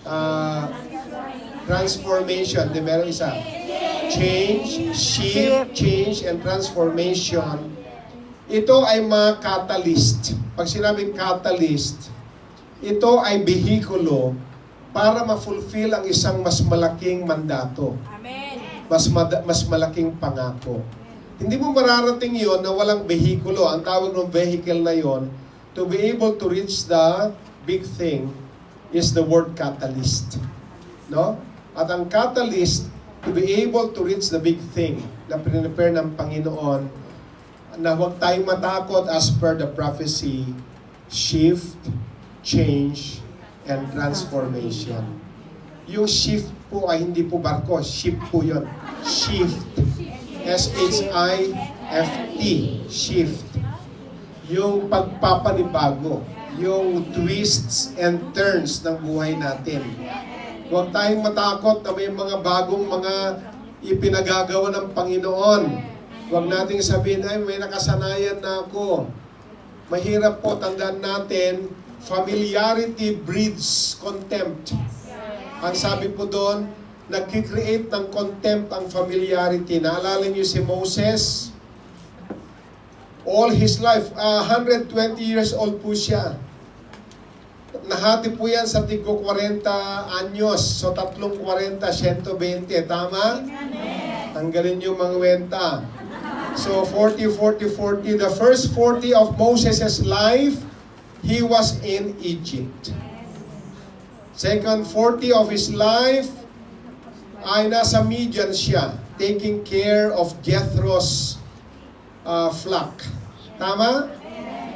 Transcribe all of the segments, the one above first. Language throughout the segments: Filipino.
Ah, transformation. Di meron isa. Change, shift, change, and transformation. Ito ay mga catalyst. Pag sinabing catalyst, ito ay behikulo para ma-fulfill ang isang mas malaking mandato. Amen. Mas malaking pangako. Hindi mo mararating yon na walang behikulo. Ang tawag ng vehicle na yon, to be able to reach the big thing is the word catalyst. No? At ang catalyst, to be able to reach the big thing na prepare ng Panginoon, na huwag tayong matakot as per the prophecy, shift, change, and transformation. Yung shift po ay hindi po barko, ship po yun. Shift. S-H-I-F-T. Shift. Yung pagpapanibago. Yung twists and turns ng buhay natin. Huwag tayong matakot na may mga bagong mga ipinagagawa ng Panginoon. Huwag nating sabihin, ay may nakasanayan na ako. Mahirap po, tandaan natin, familiarity breeds contempt. Ang sabi po doon, nag-create ng contempt ang familiarity. Naalala niyo si Moses? All his life, 120 years old po siya. Nahati po yan sa tigko 40 anyos. So, 340, 120. Tama? Tanggalin niyo mga wenta. So, 40, 40, 40. The first 40 of Moses' life, he was in Egypt. Second 40 of his life, ay nasa Midian siya, taking care of Jethro's flock. Tama?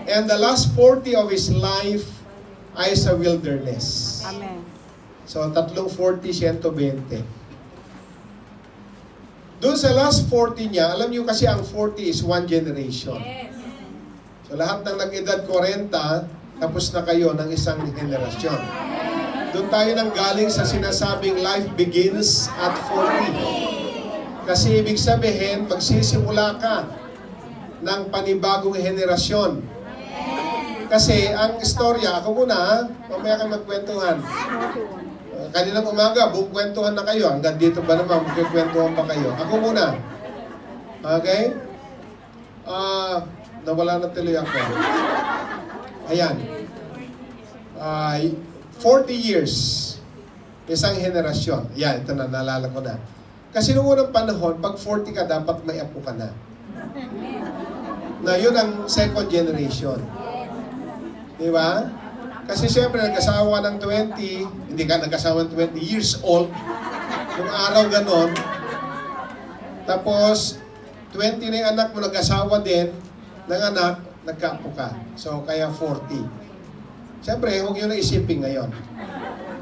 And the last 40 of his life ay sa wilderness. Amen. So, 340, 120. Doon sa last 40 niya, alam niyo kasi ang 40 is one generation. Yes. So, lahat ng nag-edad 40, tapos na kayo ng isang henerasyon. Doon tayo nang galing sa sinasabing life begins at 40. Kasi ibig sabihin, magsisimula ka ng panibagong henerasyon. Kasi ang istorya, ako muna, mamaya ka magkwentuhan. Kaninang umaga, buong kwentuhan na kayo. Hanggang dito ba naman, magkikwentuhan pa kayo? Ako muna. Okay? Nawala na tuloy ako. Ayan. 40 years. Isang henerasyon. Yan, ito na, naalala ko na. Kasi noong unang panahon, pag 40 ka, dapat may apo ka na. Na yun ang second generation. Di ba? Kasi siyempre, nag-asawa ng 20, hindi ka nag-asawa ng 20 years old. Yung araw ganon. Tapos, 20 na yung anak mo, nag-asawa din, ng anak, nagkaapo ka. So, kaya 40. Siyempre, huwag yun na isipin ngayon.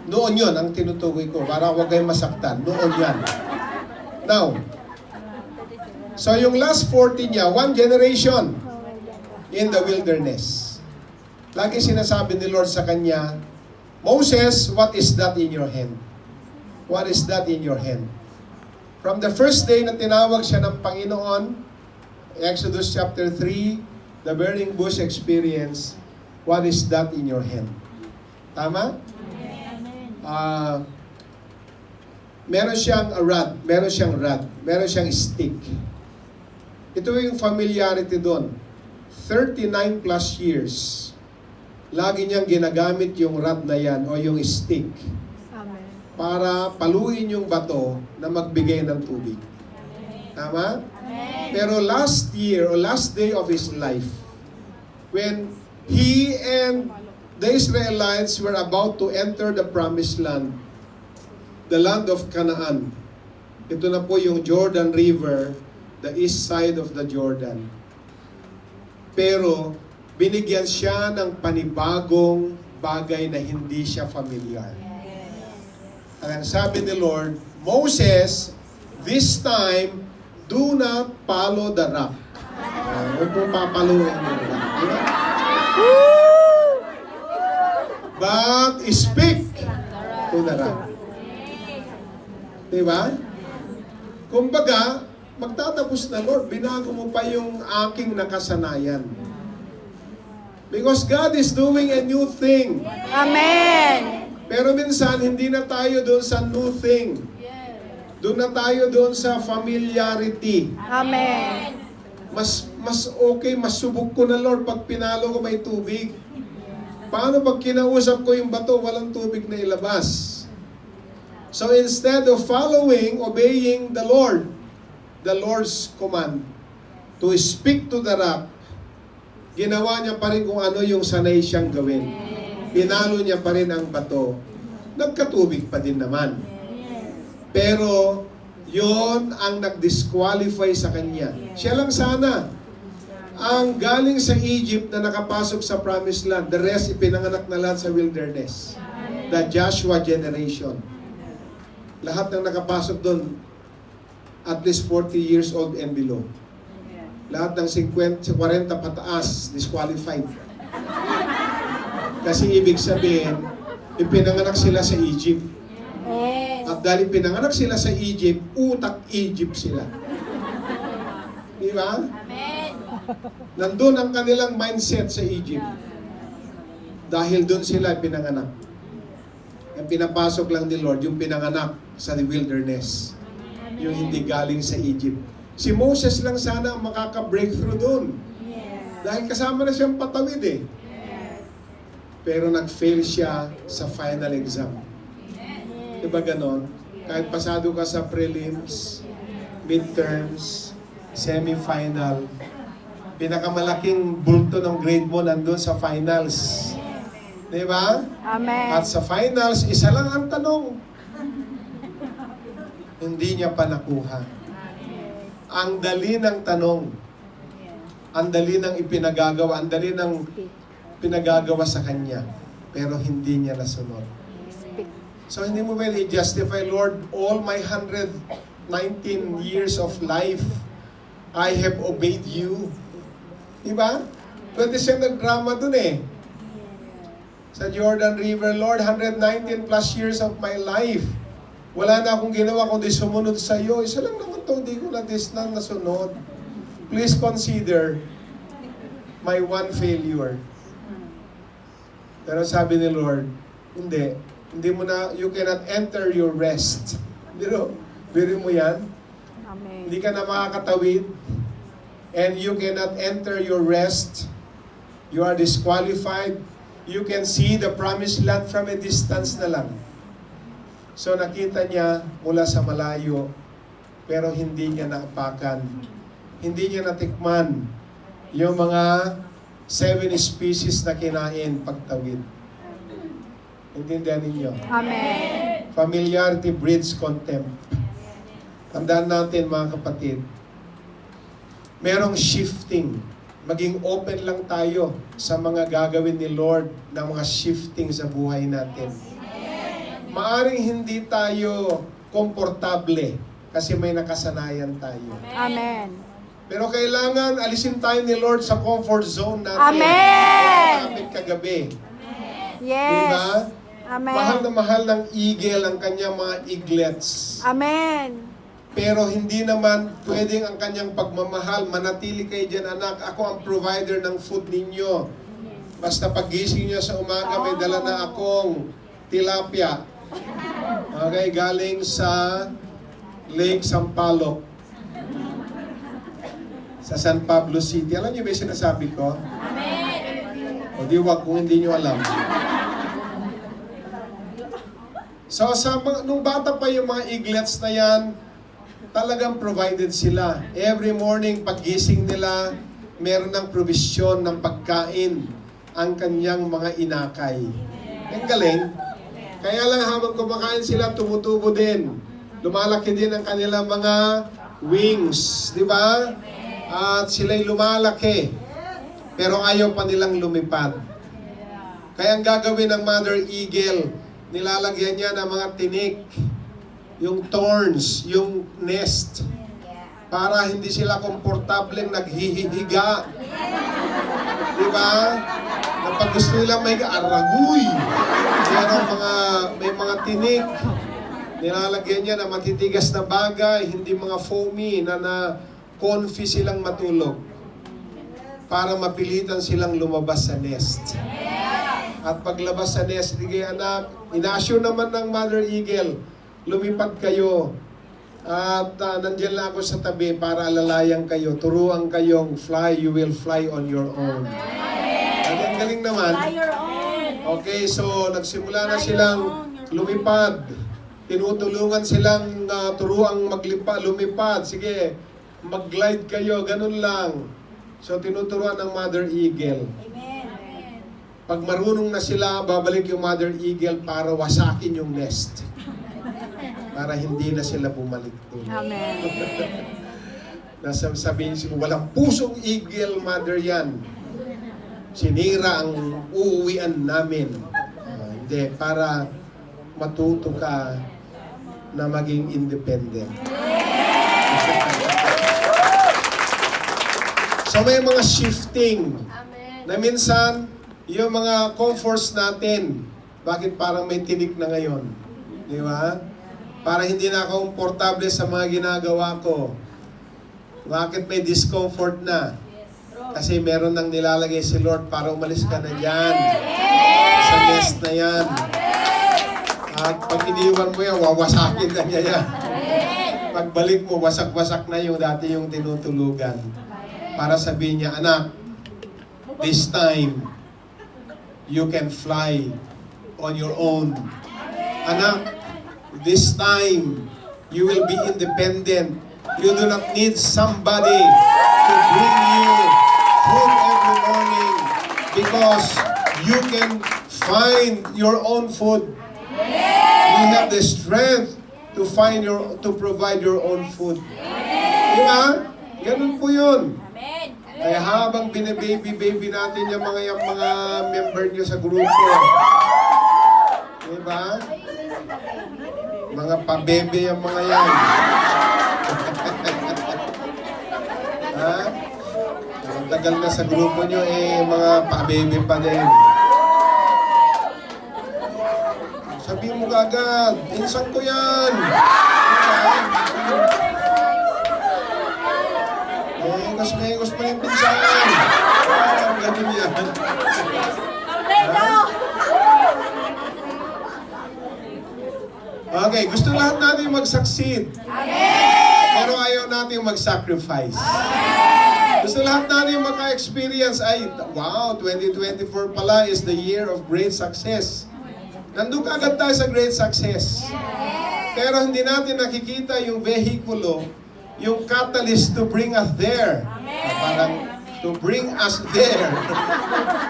Noon yun ang tinutukoy ko, para huwag kayong masaktan. Noon yan. Now, so yung last 40 niya, one generation in the wilderness. Lagi sinasabi ni Lord sa kanya, Moses, what is that in your hand? What is that in your hand? From the first day na tinawag siya ng Panginoon, Exodus chapter 3, the burning bush experience, what is that in your hand? Tama? Meron siyang rod, meron siyang stick. Ito yung familiarity doon. 39 plus years. Lagi niyang ginagamit yung rod na yan o yung stick. Amen. Para paluin yung bato na magbigay ng tubig. Tama? Amen. Pero last year or last day of his life, when he and the Israelites were about to enter the promised land, the land of Canaan. Ito na po yung Jordan River, the east side of the Jordan. Pero, binigyan siya ng panibagong bagay na hindi siya familiar. Ang sabi ni Lord, Moses, this time, do not follow the rock. Huwag mo papaluin yung rock. Diba? But speak to the rock. Diba? Kumbaga, magtatapos na, Lord, binago mo pa yung aking nakasanayan. Because God is doing a new thing. Amen. Pero minsan, hindi na tayo doon sa new thing. Doon na tayo doon sa familiarity. Amen. Mas okay, mas subok ko na, Lord, pag pinalo ko may tubig. Paano pag kinausap ko yung bato, walang tubig na ilabas? So instead of obeying the Lord's command, to speak to the rock, ginawa niya pa rin kung ano yung sanay siyang gawin. Pinalo niya pa rin ang bato. Nagkatubig pa din naman. Pero, yon ang nag-disqualify sa kanya. Siya lang sana ang galing sa Egypt na nakapasok sa Promised Land. The rest, ipinanganak na lahat sa wilderness. The Joshua generation. Lahat ng nakapasok doon, at least 40 years old and below. Lahat ng 40 pataas, disqualified. Kasi ibig sabihin, ipinanganak sila sa Egypt. At dahil pinanganak sila sa Egypt, utak Egypt sila. Di ba? Nandun ang kanilang mindset sa Egypt. Dahil doon sila pinanganak. Ang pinapasok lang ni Lord, yung pinanganak sa wilderness. Yung hindi galing sa Egypt. Si Moses lang sana ang makaka-breakthrough doon. Dahil kasama na siyang patawid eh. Pero nag-fail siya sa final exam. Diba ganon? Kahit pasado ka sa prelims, midterms, semifinal, pinakamalaking bulto ng grade mo nandun sa finals. Diba? Amen. At sa finals, isa lang ang tanong. Hindi niya pa nakuha. Ang dali ng tanong. Ang dali ng ipinagagawa. Ang dali ng pinagagawa sa kanya. Pero hindi niya nasunod. So hindi mo pwede i-justify, Lord, all my 119 years of life, I have obeyed you. Diba? 27 nag-drama dun eh. Sa Jordan River, Lord, 119 plus years of my life. Wala na akong ginawa kundi sumunod sa iyo. Isa lang naman to, hindi ko na nasunod. Please consider my one failure. Pero sabi ni Lord, hindi mo na, you cannot enter your rest. Biro mo yan. Amen. Hindi ka na makakatawid. And you cannot enter your rest. You are disqualified. You can see the promised land from a distance na lang. So nakita niya mula sa malayo, pero hindi niya naapakan. Hindi niya natikman yung mga 7 species na kinain pagtawid. Intindihan ninyo? Amen. Familiarity breeds contempt. Tandaan natin mga kapatid, merong shifting. Maging open lang tayo sa mga gagawin ni Lord ng mga shifting sa buhay natin. Maaring hindi tayo komportable kasi may nakasanayan tayo. Amen. Pero kailangan alisin tayo ni Lord sa comfort zone natin. Amen. Namin kagabi. Yes. Diba? Amen. Mahal na mahal ng eagle ang kanyang mga eaglets. Amen. Pero hindi naman pwedeng ang kanyang pagmamahal. Manatili kayo dyan, anak. Ako ang provider ng food ninyo. Basta paggising niyo sa umaga, may dala na akong tilapia. Okay, galing sa Lake Sampaloc. Sa San Pablo City. Alam niyo ba yung sinasabi ko? Amen. O di wag kung hindi niyo alam. So, nung bata pa yung mga eaglets na yan, talagang provided sila. Every morning, paggising nila, meron ng provision ng pagkain ang kanyang mga inakay. Ang galing. Kaya lang habang kumakain sila, tumutubo din. Lumalaki din ang kanilang mga wings. Di ba? At sila'y lumalaki. Pero ayaw pa nilang lumipad. Kaya ang gagawin ng mother eagle, nilalagyan niya ng mga tinik, yung thorns, yung nest, para hindi sila komportableng naghihiga. Diba? Na pag gusto nila may aragoy, may mga tinik, nilalagyan niya na matitigas na bagay, hindi mga foamy na comfy silang matulog para mapilitan silang lumabas sa nest. At paglabas sa nest, sige anak, inasyo naman ng Mother Eagle, lumipad kayo. At nandiyan lang ako sa tabi para alalayan kayo. Turuan kayong fly, you will fly on your own. Ang galing naman. Okay, so nagsimula na silang lumipad. Tinutulungan silang turuang lumipad. Sige, mag-glide kayo, ganun lang. So tinuturuan ng Mother Eagle. Pag marunong na sila, babalik yung Mother Eagle para wasakin yung nest. Para hindi na sila bumalik doon. Amen. Sabihin siya, walang pusong eagle, mother yan. Sinira ang uuwian namin. Hindi, para matuto ka na maging independent. So may mga shifting na minsan, yung mga comforts natin, bakit parang may tinik na ngayon? Di ba? Para hindi na ako komportable sa mga ginagawa ko. Bakit may discomfort na? Kasi meron nang nilalagay si Lord para umalis ka na dyan. Sa nest na yan. At pag iniwan mo yan, wawasakin ka niya yan. Pagbalik mo, wasak-wasak na yung dati yung tinutulugan. Para sabihin niya, anak, this time, you can fly on your own. Anak, this time, you will be independent. You do not need somebody to bring you food every morning because you can find your own food. You have the strength to provide your own food. Di ba? Ganun po yun. Kaya habang binababy natin yung mga member nyo sa grupo, di ba? Mga pabebe yung mga yan. Ha? Ang tagal na sa grupo nyo, mga pabebe pa din. Sabihin mo agad, insan ko yan. Mengos pa yung pinsan. Ganun yan. Okay, gusto lahat natin mag-succeed. Pero ayaw natin mag-sacrifice. Gusto lahat natin maka-experience ay, wow, 2024 pala is the year of great success. Nandun ka agad tayo sa great success. Pero hindi natin nakikita yung vehikulo, yung catalyst to bring us there. Parang, to bring us there.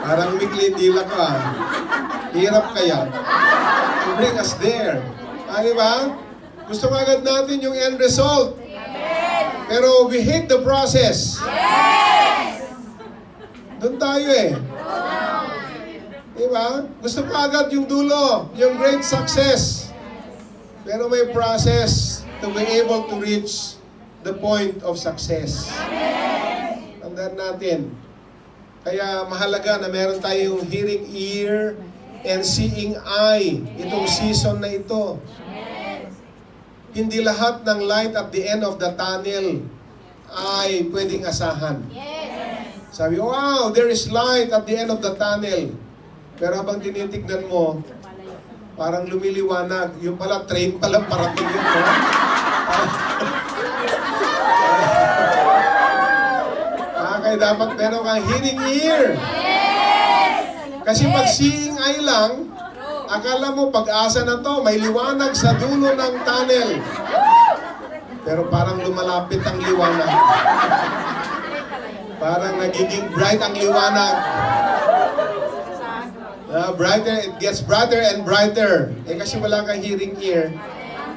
Parang mikli dila ka. Hirap kaya. To bring us there. Di ba? Gusto agad natin yung end result. Pero we hate the process. Doon tayo Di ba? Gusto pa agad yung dulo, yung great success. Pero may process to be able to reach the point of success. Tandaan natin. Kaya mahalaga na meron tayong hearing ear and seeing eye itong season na ito. Hindi lahat ng light at the end of the tunnel ay pwedeng asahan. Sabi, wow, there is light at the end of the tunnel. Pero habang tinitignan mo, parang lumiliwanag. Yung pala, train pala parating yun. Kaya dapat meron kang hearing ear. Kasi pag seeing eye lang, akala mo pag-asa na to, may liwanag sa dulo ng tunnel. Pero parang lumalapit ang liwanag. Parang nagiging bright ang liwanag. Brighter, it gets brighter and brighter. Kasi wala kang hearing ear,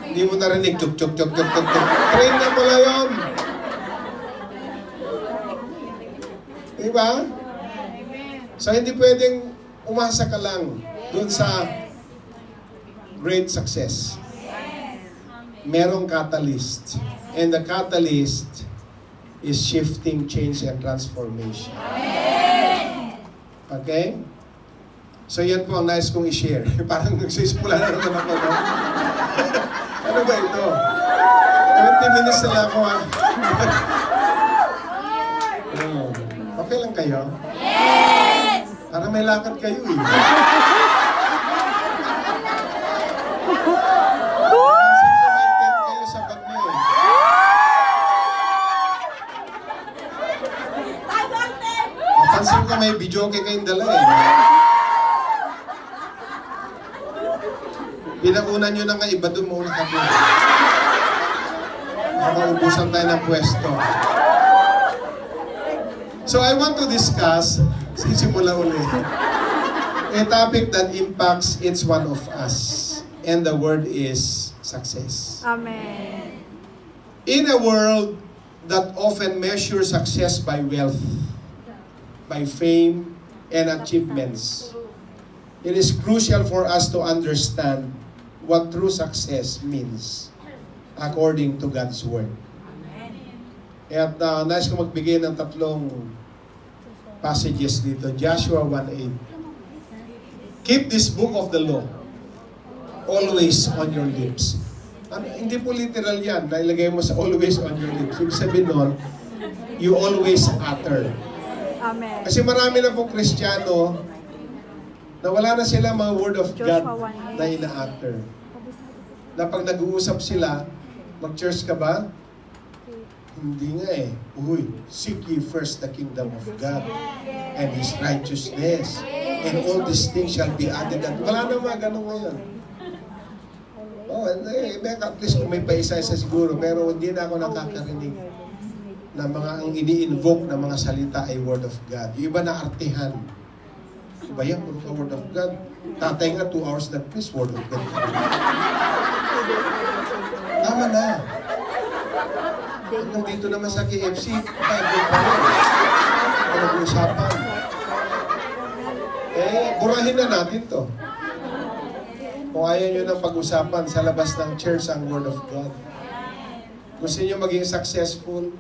hindi mo narinig, tuk tuk tuk tuk tuk tuk. Train na pala yun. Diba? So hindi pwedeng umasa ka lang dun sa great success. Merong catalyst. And the catalyst is shifting, change, and transformation. Okay? So yan po ang nais kong i-share. Parang nagsisimula na naman ako, no? Ano ba ito? 20 minutes na lang ako, ha? Okay lang kayo? Yes! Para may lakad kayo eh. Pansin ko may tent kayo sa bag niyo eh. Pansin ko may videoke kayong dala eh. Pinakunan nyo na nga iba doon muna kami. Makaubusan tayo ng pwesto. So I want to discuss, sisimula ulit, a topic that impacts each one of us. And the word is success. Amen. In a world that often measures success by wealth, by fame, and achievements, it is crucial for us to understand what true success means according to God's Word. At nais ko magbigay ng tatlong passages dito. Joshua 1:8. Keep this book of the law always on your lips. Hindi po literal yan, nailagay mo sa always on your lips. Ibig sabihin nun, you always utter. Amen. Kasi marami na pong Kristiyano na wala na sila mga word of God Joshua 1:8. na ina-utter. Na pag nag-uusap sila, mag-church ka ba? Hindi nga eh. Uy, seek ye first the kingdom of God and His righteousness, and all these things shall be added. At wala na mga ganun ngayon. Oh, at least kung may paisa-isa siguro, pero hindi na ako nakakarinig na mga ang ini-invoke na mga salita ay word of God. Yung iba na artihan. Iba yan, word of God. Tatay nga 2 hours na, please, word of God. Tama na. Hanggang dito naman sa KFC, Bible pa rin. Nag-uusapan. Burahin na natin to. Kung ayaw nyo ng pag-usapan sa labas ng church ang Word of God. Gusto nyo maging successful,